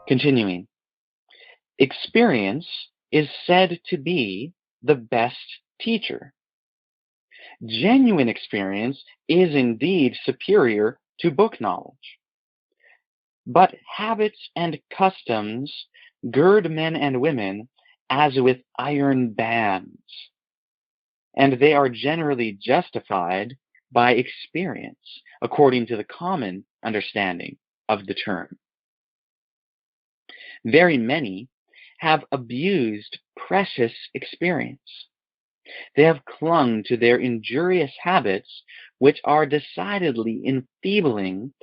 Continuing, experience is said to be the best teacher. Genuine experience is indeed superior to book knowledge. But habits and customs gird men and women as with iron bands, and they are generally justified by experience, according to the common understanding of the term. Very many have abused precious experience. They have clung to their injurious habits, which are decidedly enfeebling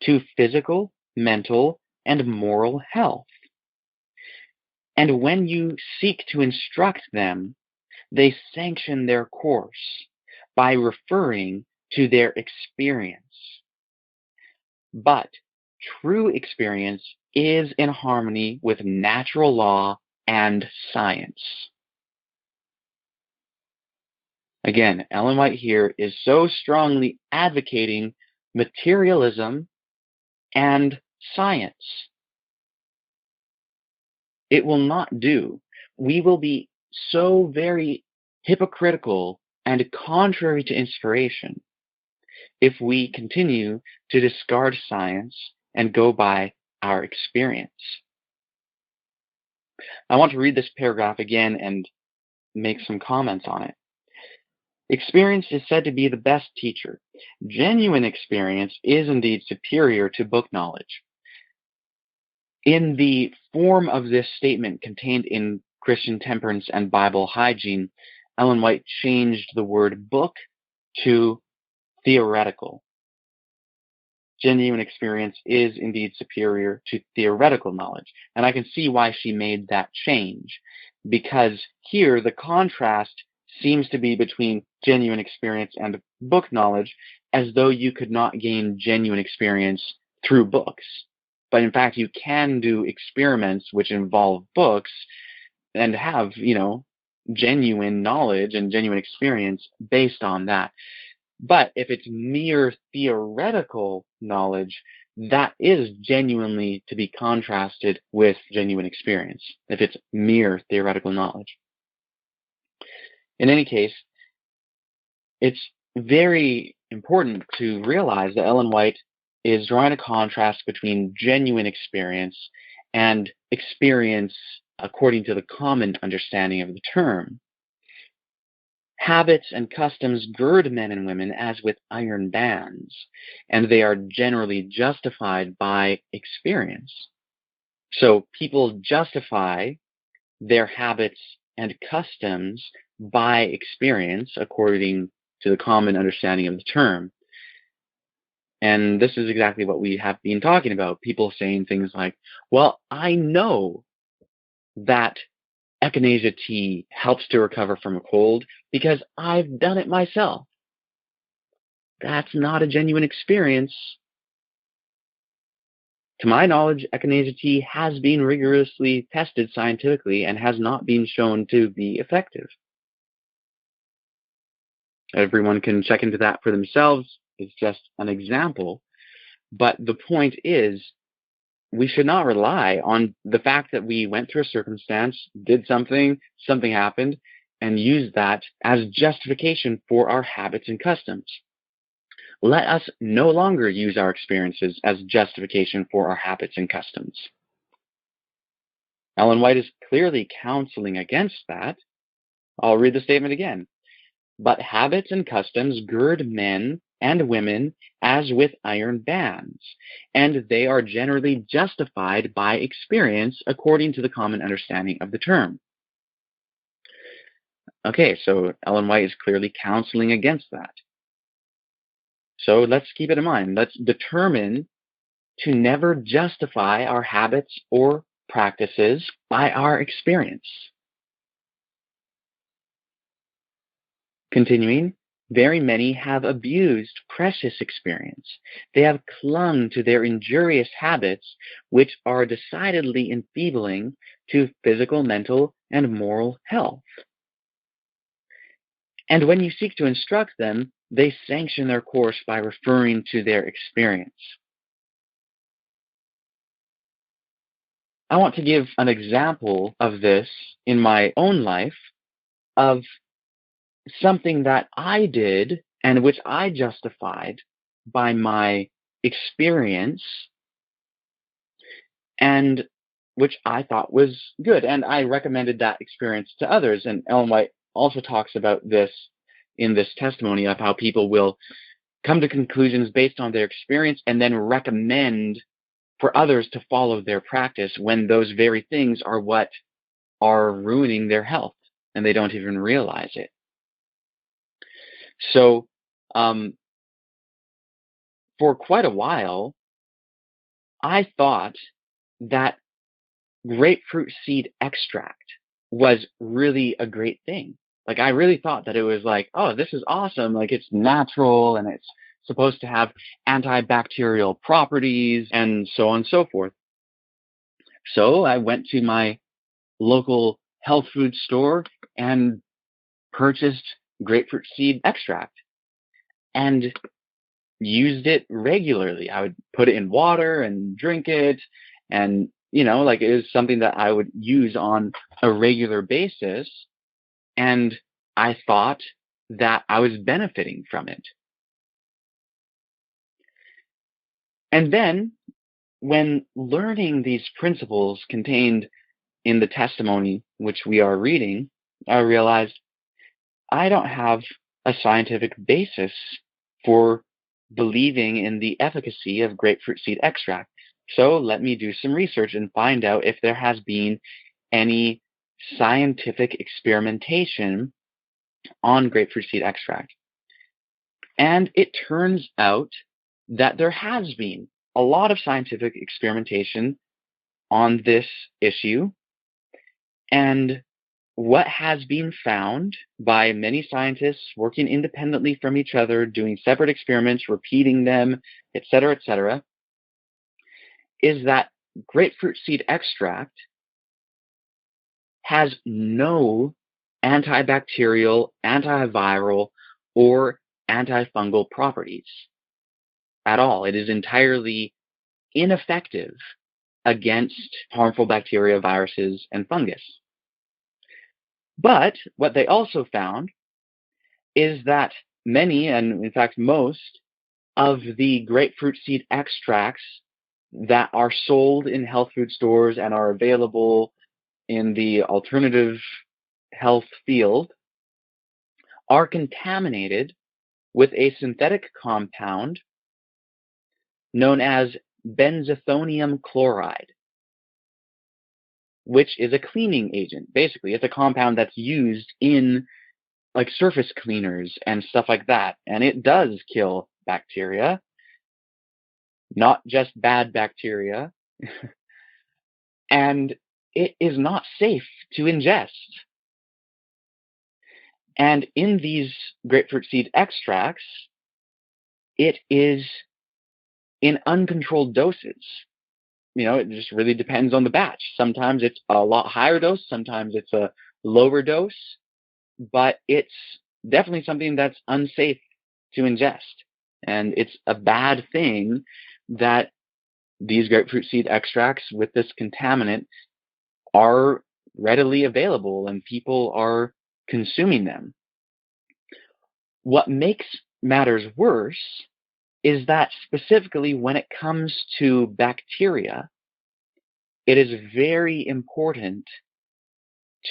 to physical, mental, and moral health. And when you seek to instruct them, they sanction their course by referring to their experience. But true experience is in harmony with natural law and science. Again, Ellen White here is so strongly advocating materialism and science. It will not do. We will be so very hypocritical and contrary to inspiration if we continue to discard science and go by our experience. I want to read this paragraph again and make some comments on it. Experience is said to be the best teacher. Genuine experience is indeed superior to book knowledge. In the form of this statement contained in Christian Temperance and Bible Hygiene, Ellen White changed the word book to theoretical. Genuine experience is indeed superior to theoretical knowledge. And I can see why she made that change, because here the contrast seems to be between genuine experience and book knowledge, as though you could not gain genuine experience through books. But in fact, you can do experiments which involve books and have, genuine knowledge and genuine experience based on that. But if it's mere theoretical knowledge, that is genuinely to be contrasted with genuine experience, if it's mere theoretical knowledge. In any case, it's very important to realize that Ellen White is drawing a contrast between genuine experience and experience according to the common understanding of the term. Habits and customs gird men and women as with iron bands, and they are generally justified by experience. So people justify their habits and customs by experience according to the common understanding of the term. And this is exactly what we have been talking about. People saying things like, well, I know that echinacea tea helps to recover from a cold because I've done it myself. That's not a genuine experience. To my knowledge, echinacea tea has been rigorously tested scientifically and has not been shown to be effective. Everyone can check into that for themselves. It's just an example. But the point is, we should not rely on the fact that we went through a circumstance, did something happened, and use that as justification for our habits and customs. Let us no longer use our experiences as justification for our habits and customs. Ellen White is clearly counseling against that. I'll read the statement again. But habits and customs gird men and women as with iron bands, and they are generally justified by experience according to the common understanding of the term. Okay, so Ellen White is clearly counseling against that. So let's keep it in mind. Let's determine to never justify our habits or practices by our experience. Continuing, very many have abused precious experience. They have clung to their injurious habits, which are decidedly enfeebling to physical, mental, and moral health. And when you seek to instruct them, they sanction their course by referring to their experience. I want to give an example of this in my own life of something that I did and which I justified by my experience and which I thought was good. And I recommended that experience to others. And Ellen White also talks about this in this testimony of how people will come to conclusions based on their experience and then recommend for others to follow their practice when those very things are what are ruining their health and they don't even realize it. So, for quite a while, I thought that grapefruit seed extract was really a great thing. Like, I really thought that it was like, oh, this is awesome. Like, it's natural and it's supposed to have antibacterial properties and so on and so forth. So I went to my local health food store and purchased grapefruit seed extract and used it regularly. I would put it in water and drink it. And, like it was something that I would use on a regular basis. And I thought that I was benefiting from it. And then when learning these principles contained in the testimony which we are reading, I realized I don't have a scientific basis for believing in the efficacy of grapefruit seed extract. So let me do some research and find out if there has been any scientific experimentation on grapefruit seed extract. And it turns out that there has been a lot of scientific experimentation on this issue. And what has been found by many scientists working independently from each other, doing separate experiments, repeating them, etc., is that grapefruit seed extract has no antibacterial, antiviral, or antifungal properties at all. It is entirely ineffective against harmful bacteria, viruses, and fungus. But what they also found is that many, and in fact most, of the grapefruit seed extracts that are sold in health food stores and are available in the alternative health field are contaminated with a synthetic compound known as benzethonium chloride, which is a cleaning agent. Basically, it's a compound that's used in like surface cleaners and stuff like that. And it does kill bacteria, not just bad bacteria. And it is not safe to ingest. And in these grapefruit seed extracts, it is in uncontrolled doses. It just really depends on the batch. Sometimes it's a lot higher dose, sometimes it's a lower dose, but it's definitely something that's unsafe to ingest. And it's a bad thing that these grapefruit seed extracts with this contaminant are readily available and people are consuming them. What makes matters worse is that specifically when it comes to bacteria, it is very important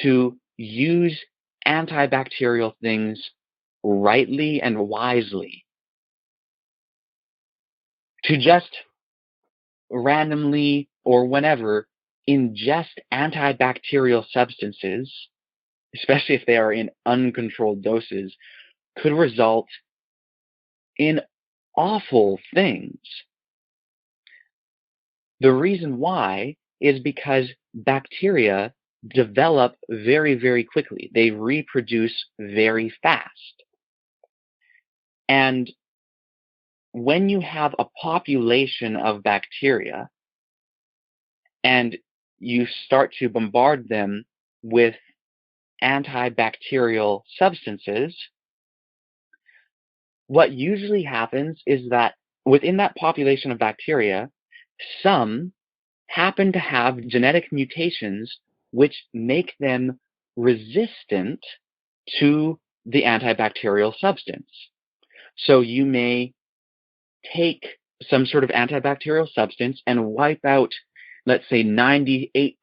to use antibacterial things rightly and wisely. To just randomly or whenever ingest antibacterial substances, especially if they are in uncontrolled doses, could result in awful things. The reason why is because bacteria develop very, very quickly. They reproduce very fast. And when you have a population of bacteria and you start to bombard them with antibacterial substances, what usually happens is that within that population of bacteria, some happen to have genetic mutations which make them resistant to the antibacterial substance. So you may take some sort of antibacterial substance and wipe out, let's say, 98%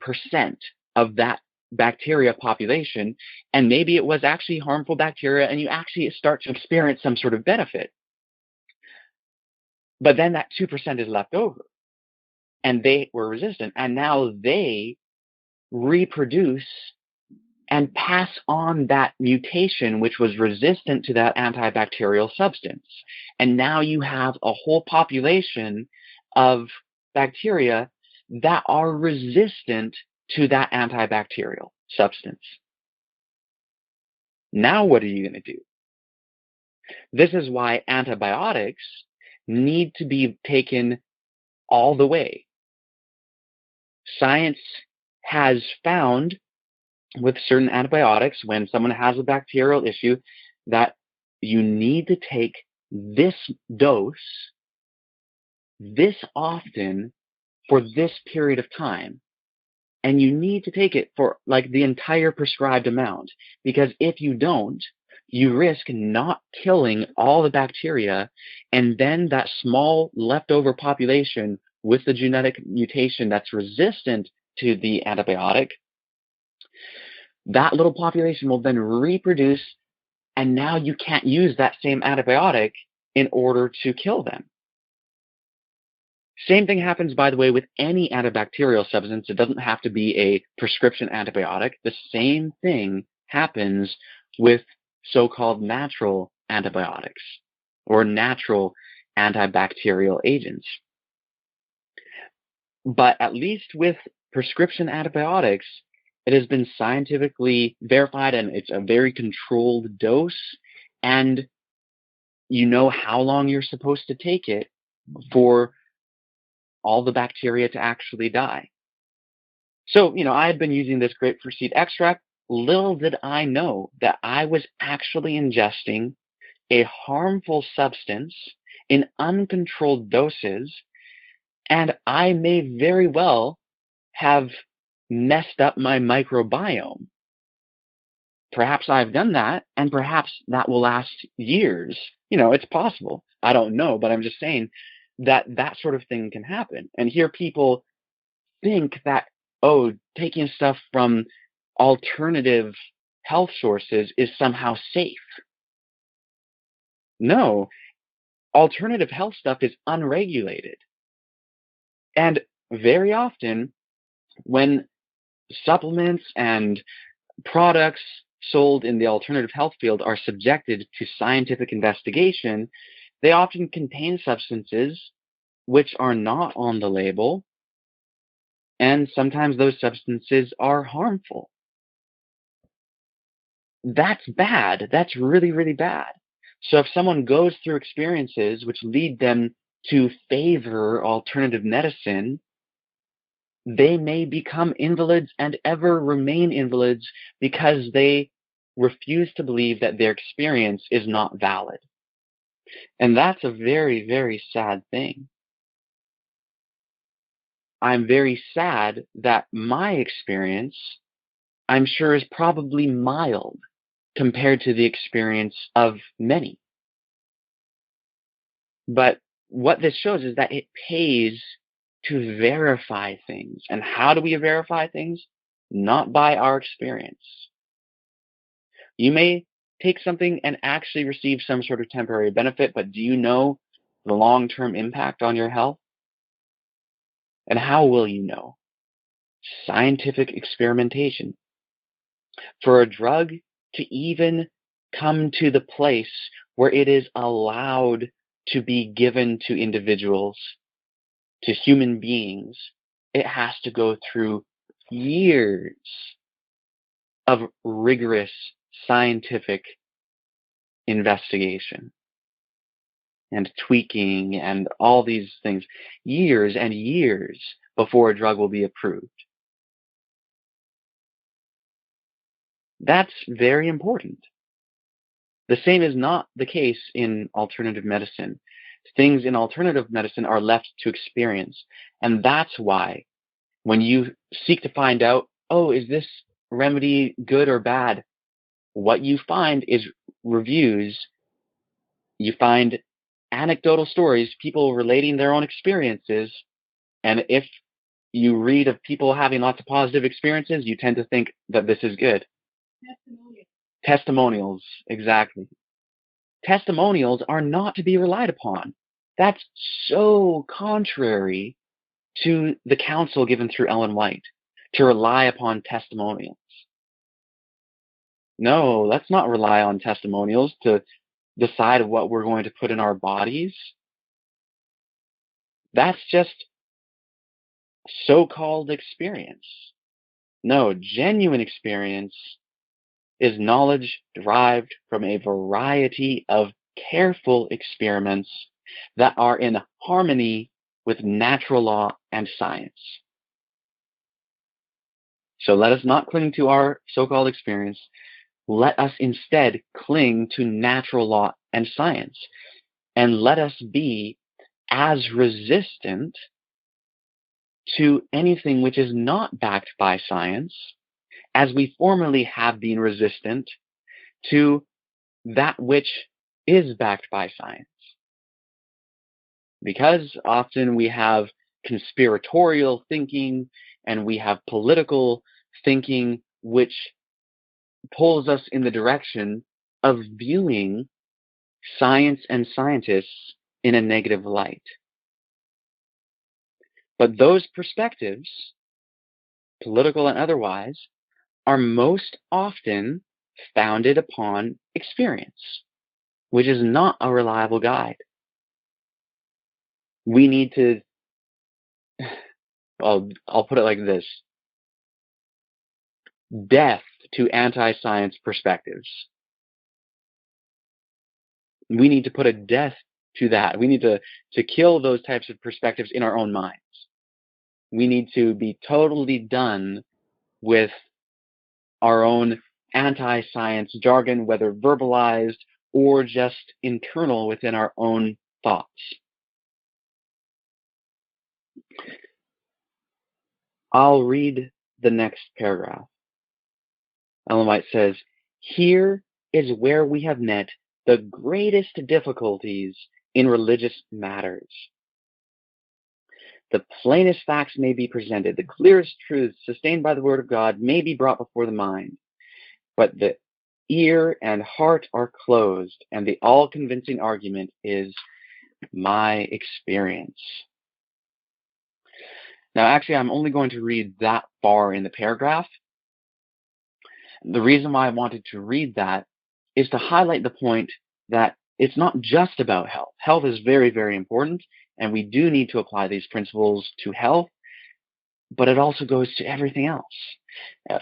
of that bacteria population, and maybe it was actually harmful bacteria and you actually start to experience some sort of benefit. But then that 2% is left over and they were resistant, and now they reproduce and pass on that mutation which was resistant to that antibacterial substance. And now you have a whole population of bacteria that are resistant to that antibacterial substance. Now what are you going to do? This is why antibiotics need to be taken all the way. Science has found with certain antibiotics, when someone has a bacterial issue, that you need to take this dose this often for this period of time. And you need to take it for like the entire prescribed amount, because if you don't, you risk not killing all the bacteria, and then that small leftover population with the genetic mutation that's resistant to the antibiotic, that little population will then reproduce, and now you can't use that same antibiotic in order to kill them. Same thing happens, by the way, with any antibacterial substance. It doesn't have to be a prescription antibiotic. The same thing happens with so-called natural antibiotics or natural antibacterial agents. But at least with prescription antibiotics, it has been scientifically verified, and it's a very controlled dose, and you know how long you're supposed to take it for all the bacteria to actually die. So, I had been using this grapefruit seed extract. Little did I know that I was actually ingesting a harmful substance in uncontrolled doses, and I may very well have messed up my microbiome. Perhaps I've done that, and perhaps that will last years. It's possible. I don't know, but I'm just saying that that sort of thing can happen. And here people think that, oh, taking stuff from alternative health sources is somehow safe. No, alternative health stuff is unregulated. And very often, when supplements and products sold in the alternative health field are subjected to scientific investigation, they often contain substances which are not on the label, and sometimes those substances are harmful. That's bad. That's really, really bad. So if someone goes through experiences which lead them to favor alternative medicine, they may become invalids and ever remain invalids because they refuse to believe that their experience is not valid. And that's a very, very sad thing. I'm very sad that my experience, I'm sure, is probably mild compared to the experience of many. But what this shows is that it pays to verify things. And how do we verify things? Not by our experience. You may take something and actually receive some sort of temporary benefit, but do you know the long-term impact on your health? And how will you know? Scientific experimentation. For a drug to even come to the place where it is allowed to be given to individuals, to human beings, it has to go through years of rigorous scientific investigation and tweaking and all these things, years and years before a drug will be approved. That's very important. The same is not the case in alternative medicine. Things in alternative medicine are left to experience, and that's why When you seek to find out, oh, is this remedy good or bad? What you find is reviews. You find anecdotal stories, people relating their own experiences. And if you read of people having lots of positive experiences, you tend to think that this is good. Testimonials, exactly. Testimonials are not to be relied upon. That's so contrary to the counsel given through Ellen White, to rely upon testimonials. No, let's not rely on testimonials to decide what we're going to put in our bodies. That's just so-called experience. No, genuine experience is knowledge derived from a variety of careful experiments that are in harmony with natural law and science. So let us not cling to our so-called experience. Let us instead cling to natural law and science. And let us be as resistant to anything which is not backed by science as we formerly have been resistant to that which is backed by science. Because often we have conspiratorial thinking and we have political thinking which pulls us in the direction of viewing science and scientists in a negative light. But those perspectives, political and otherwise, are most often founded upon experience, which is not a reliable guide. We need to, I'll put it like this: death to anti-science perspectives. We need to put a death to that. We need to kill those types of perspectives in our own minds. We need to be totally done with our own anti-science jargon, whether verbalized or just internal within our own thoughts. I'll read the next paragraph. Ellen White says, "Here is where we have met the greatest difficulties in religious matters. The plainest facts may be presented, the clearest truths sustained by the word of God may be brought before the mind, but the ear and heart are closed, and the all-convincing argument is my experience." Now, actually, I'm only going to read that far in the paragraph. The reason why I wanted to read that is to highlight the point that it's not just about health. Health is very, very important, and we do need to apply these principles to health, but it also goes to everything else.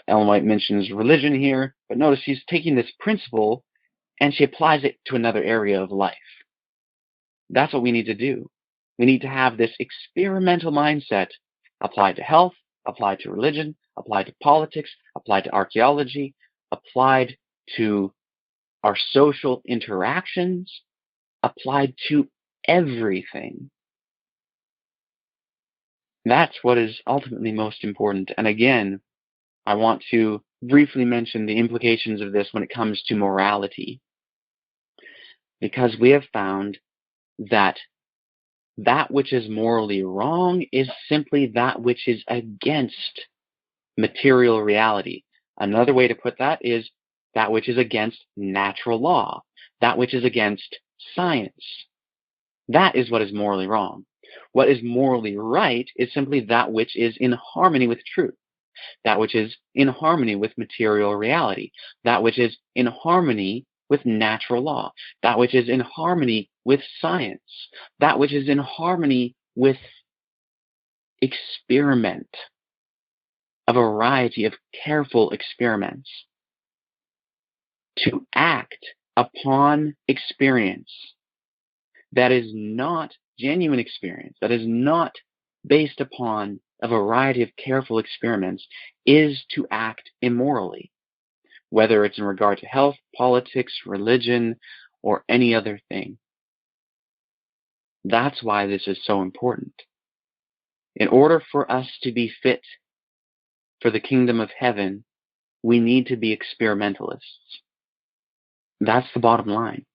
Ellen White mentions religion here, but notice she's taking this principle and she applies it to another area of life. That's what we need to do. We need to have this experimental mindset applied to health, applied to religion, applied to politics, applied to archaeology, applied to our social interactions, applied to everything. That's what is ultimately most important. And again, I want to briefly mention the implications of this when it comes to morality, because we have found that that which is morally wrong is simply that which is against material reality. Another way to put that is that which is against natural law, that which is against science. That is what is morally wrong. What is morally right is simply that which is in harmony with truth, that which is in harmony with material reality, that which is in harmony with natural law, that which is in harmony with science, that which is in harmony with experiment, a variety of careful experiments. To act upon experience that is not genuine experience, that is not based upon a variety of careful experiments, is to act immorally, whether it's in regard to health, politics, religion, or any other thing. That's why this is so important. In order for us to be fit for the kingdom of heaven, we need to be experimentalists. That's the bottom line.